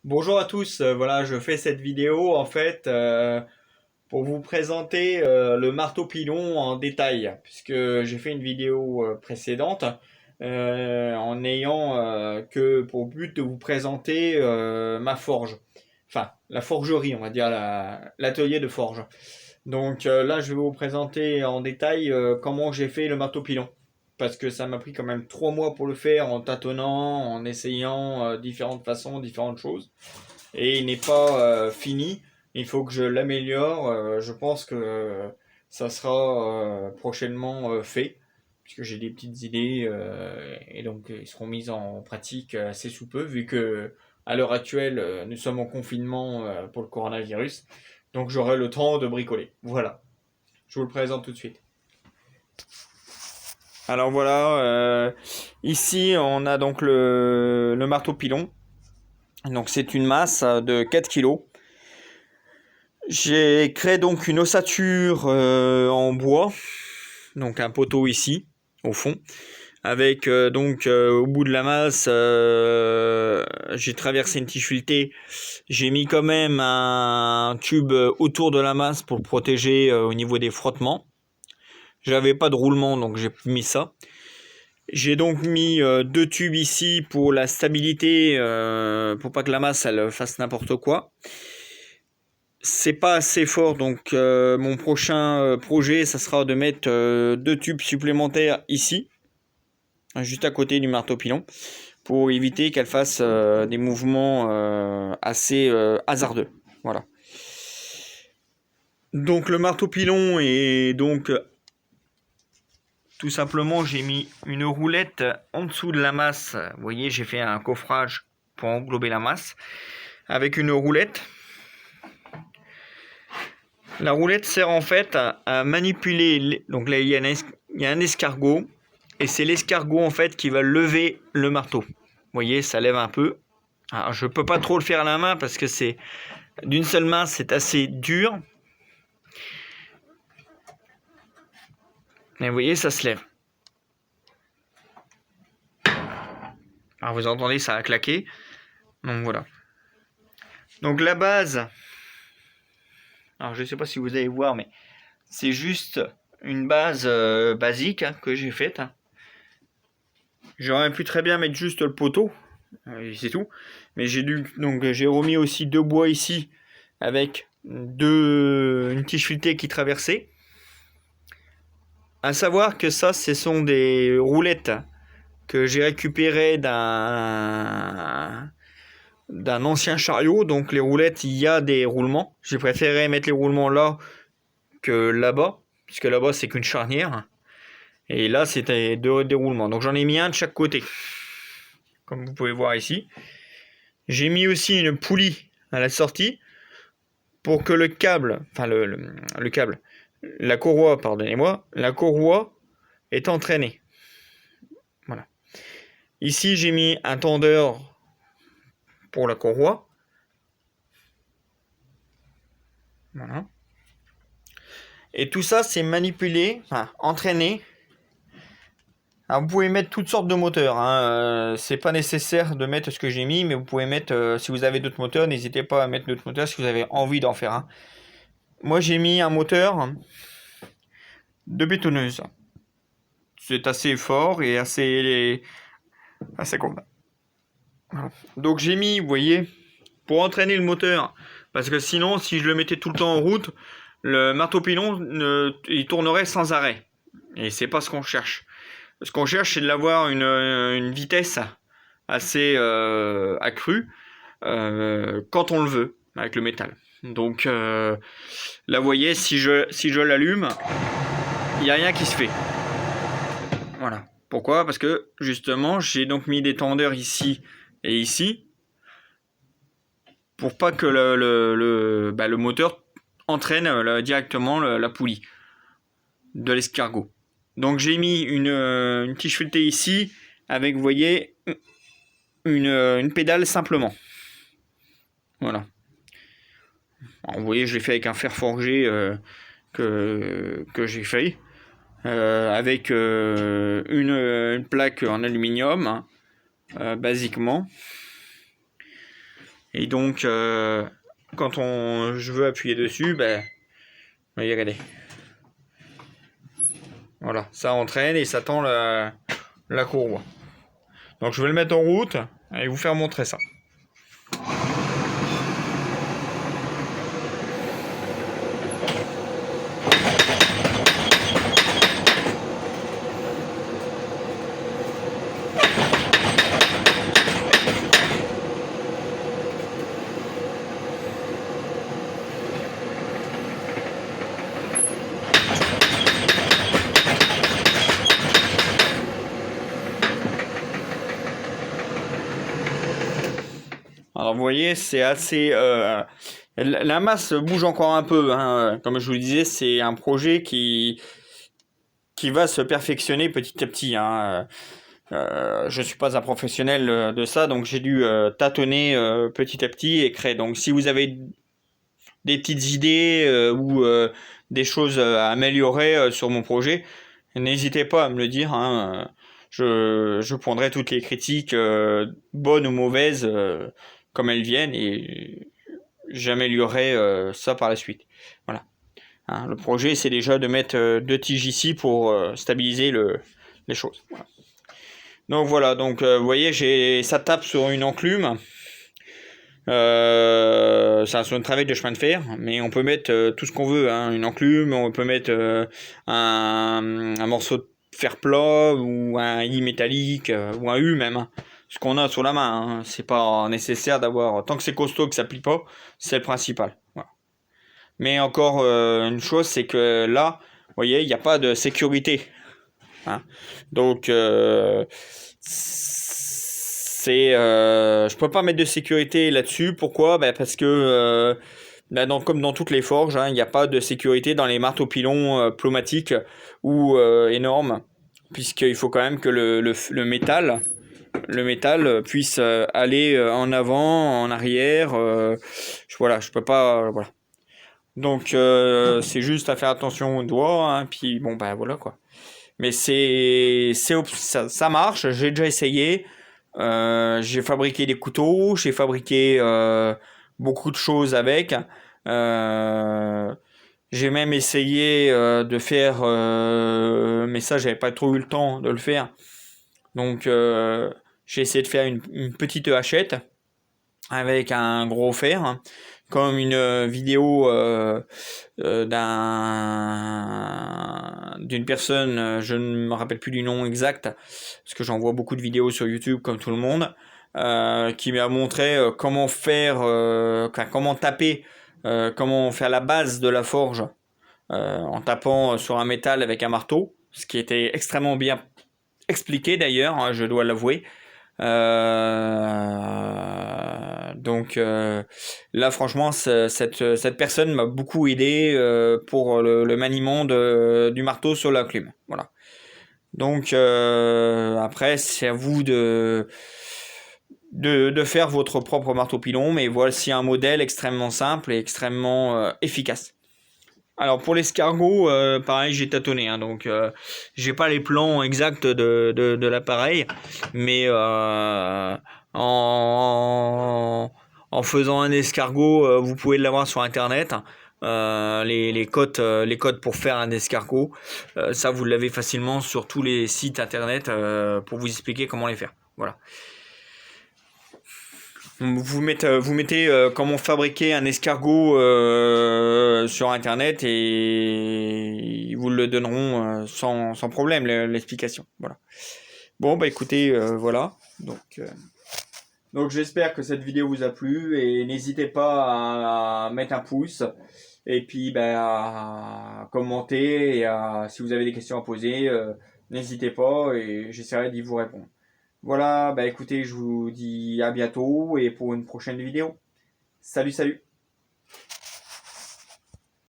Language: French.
Bonjour à tous, voilà, je fais cette vidéo en fait pour vous présenter le marteau pilon en détail, puisque j'ai fait une vidéo précédente en ayant que pour but de vous présenter ma forge, enfin la forgerie, on va dire l'atelier de forge. Donc là, je vais vous présenter en détail comment j'ai fait le marteau pilon. Parce que ça m'a pris quand même 3 mois pour le faire en tâtonnant, en essayant différentes façons, différentes choses et il n'est pas fini. Il faut que je l'améliore. Je pense que ça sera prochainement fait, puisque j'ai des petites idées et donc ils seront mis en pratique assez sous peu, vu que à l'heure actuelle nous sommes en confinement pour le coronavirus. Donc j'aurai le temps de bricoler. Voilà, je vous le présente tout de suite. Alors voilà, ici on a donc le marteau pilon. Donc c'est une masse de 4 kilos. J'ai créé donc une ossature en bois, donc un poteau ici, au fond, avec au bout de la masse, j'ai traversé une tige filetée, j'ai mis quand même un tube autour de la masse pour le protéger au niveau des frottements. J'avais pas de roulement, donc j'ai mis ça. J'ai donc mis 2 tubes ici pour la stabilité, pour pas que la masse elle fasse n'importe quoi. C'est pas assez fort, donc mon prochain projet, ça sera de mettre 2 tubes supplémentaires ici, juste à côté du marteau pilon, pour éviter qu'elle fasse des mouvements assez hasardeux. Voilà. Donc le marteau pilon est donc tout simplement, j'ai mis une roulette en dessous de la masse. Vous voyez, j'ai fait un coffrage pour englober la masse avec une roulette. La roulette sert en fait à manipuler. Donc là, il y a un escargot. Et c'est l'escargot en fait qui va lever le marteau. Vous voyez, ça lève un peu. Alors, je ne peux pas trop le faire à la main parce que c'est d'une seule main, c'est assez dur. Mais vous voyez, ça se lève. Alors vous entendez, ça a claqué. Donc voilà. Donc la base. Alors je ne sais pas si vous allez voir, mais c'est juste une base basique que j'ai faite. J'aurais pu très bien mettre juste le poteau, c'est tout. Mais j'ai remis aussi 2 bois ici avec une tige filetée qui traversait. À savoir que ça, ce sont des roulettes que j'ai récupérées d'un ancien chariot. Donc les roulettes, il y a des roulements. J'ai préféré mettre les roulements là que là-bas, puisque là-bas c'est qu'une charnière. Et là, c'était deux déroulements. Donc j'en ai mis un de chaque côté, comme vous pouvez voir ici. J'ai mis aussi une poulie à la sortie pour que le câble, enfin le câble, la courroie, pardonnez-moi, la courroie est entraînée. Voilà. Ici, j'ai mis un tendeur pour la courroie. Voilà. Et tout ça, c'est manipulé, enfin entraîné. Alors, vous pouvez mettre toutes sortes de moteurs. C'est pas nécessaire de mettre ce que j'ai mis, mais vous pouvez mettre, si vous avez d'autres moteurs, n'hésitez pas à mettre d'autres moteurs si vous avez envie d'en faire un. Moi, j'ai mis un moteur de bétonneuse. C'est assez fort et assez convenable. Voilà. Donc j'ai mis, vous voyez, pour entraîner le moteur, parce que sinon, si je le mettais tout le temps en route, le marteau pilon, il tournerait sans arrêt. Et c'est pas ce qu'on cherche. Ce qu'on cherche, c'est de l'avoir une vitesse assez accrue quand on le veut, avec le métal. Donc là, vous voyez, si je l'allume, il n'y a rien qui se fait. Voilà. Pourquoi? Parce que justement, j'ai donc mis des tendeurs ici et ici pour pas que le moteur entraîne directement la poulie de l'escargot. Donc j'ai mis une tige filetée ici avec, vous voyez, une pédale simplement. Voilà. Alors, vous voyez, je l'ai fait avec un fer forgé que j'ai fait. Avec une plaque en aluminium, basiquement. Et donc, quand je veux appuyer dessus, ben, voyez, regardez. Voilà, ça entraîne et ça tend la courroie. Donc je vais le mettre en route et vous faire montrer ça. Alors vous voyez, c'est assez... la masse bouge encore un peu, hein. Comme je vous le disais, c'est un projet qui va se perfectionner petit à petit, hein. Je ne suis pas un professionnel de ça, donc j'ai dû tâtonner petit à petit et créer. Donc si vous avez des petites idées ou des choses à améliorer sur mon projet, n'hésitez pas à me le dire, hein. Je prendrai toutes les critiques, bonnes ou mauvaises, comme elles viennent, et j'améliorerai ça par la suite. Voilà. Hein, le projet, c'est déjà de mettre 2 tiges ici pour stabiliser les choses. Voilà. Donc voilà, donc vous voyez, ça tape sur une enclume. C'est un travail de chemin de fer, mais on peut mettre tout ce qu'on veut, hein, une enclume, on peut mettre un morceau de fer plat ou un i métallique ou un U même, hein, ce qu'on a sur la main, hein. C'est pas nécessaire d'avoir, tant que c'est costaud que ça plie pas, c'est le principal. Voilà. Mais encore une chose, c'est que là, vous voyez, il n'y a pas de sécurité, hein. Donc je peux pas mettre de sécurité là-dessus. Pourquoi? Parce que comme dans toutes les forges, hein, il n'y a pas de sécurité dans les marteaux pilons pneumatiques ou énormes, puisqu'il faut quand même que le métal puisse aller en avant, en arrière. Voilà, je peux pas. Voilà. Donc c'est juste à faire attention aux doigts, hein, puis bon voilà quoi. Mais ça marche, j'ai déjà essayé. J'ai fabriqué des couteaux, j'ai fabriqué beaucoup de choses avec. J'ai même essayé de faire, mais ça j'avais pas trop eu le temps de le faire. Donc j'ai essayé de faire une petite hachette avec un gros fer, hein, comme une vidéo d'une personne, je ne me rappelle plus du nom exact, parce que j'en vois beaucoup de vidéos sur YouTube comme tout le monde, qui m'a montré comment faire, comment taper, comment faire la base de la forge en tapant sur un métal avec un marteau, ce qui était extrêmement bien expliqué d'ailleurs, hein, je dois l'avouer. Donc là franchement cette personne m'a beaucoup aidé pour le maniement du marteau sur la plume. Voilà. Donc après c'est à vous de faire votre propre marteau pilon, mais voici un modèle extrêmement simple et extrêmement efficace. Alors pour l'escargot, pareil, j'ai tâtonné, hein, donc j'ai pas les plans exacts de l'appareil, mais en faisant un escargot, vous pouvez l'avoir sur internet. Les codes pour faire un escargot, ça vous l'avez facilement sur tous les sites internet pour vous expliquer comment les faire. Voilà. Vous mettez comment fabriquer un escargot sur internet et ils vous le donneront sans problème l'explication. Voilà. Bon écoutez, voilà. Donc j'espère que cette vidéo vous a plu et n'hésitez pas à mettre un pouce et puis à commenter et si vous avez des questions à poser, n'hésitez pas et j'essaierai d'y vous répondre. Voilà, écoutez, je vous dis à bientôt et pour une prochaine vidéo. Salut, salut!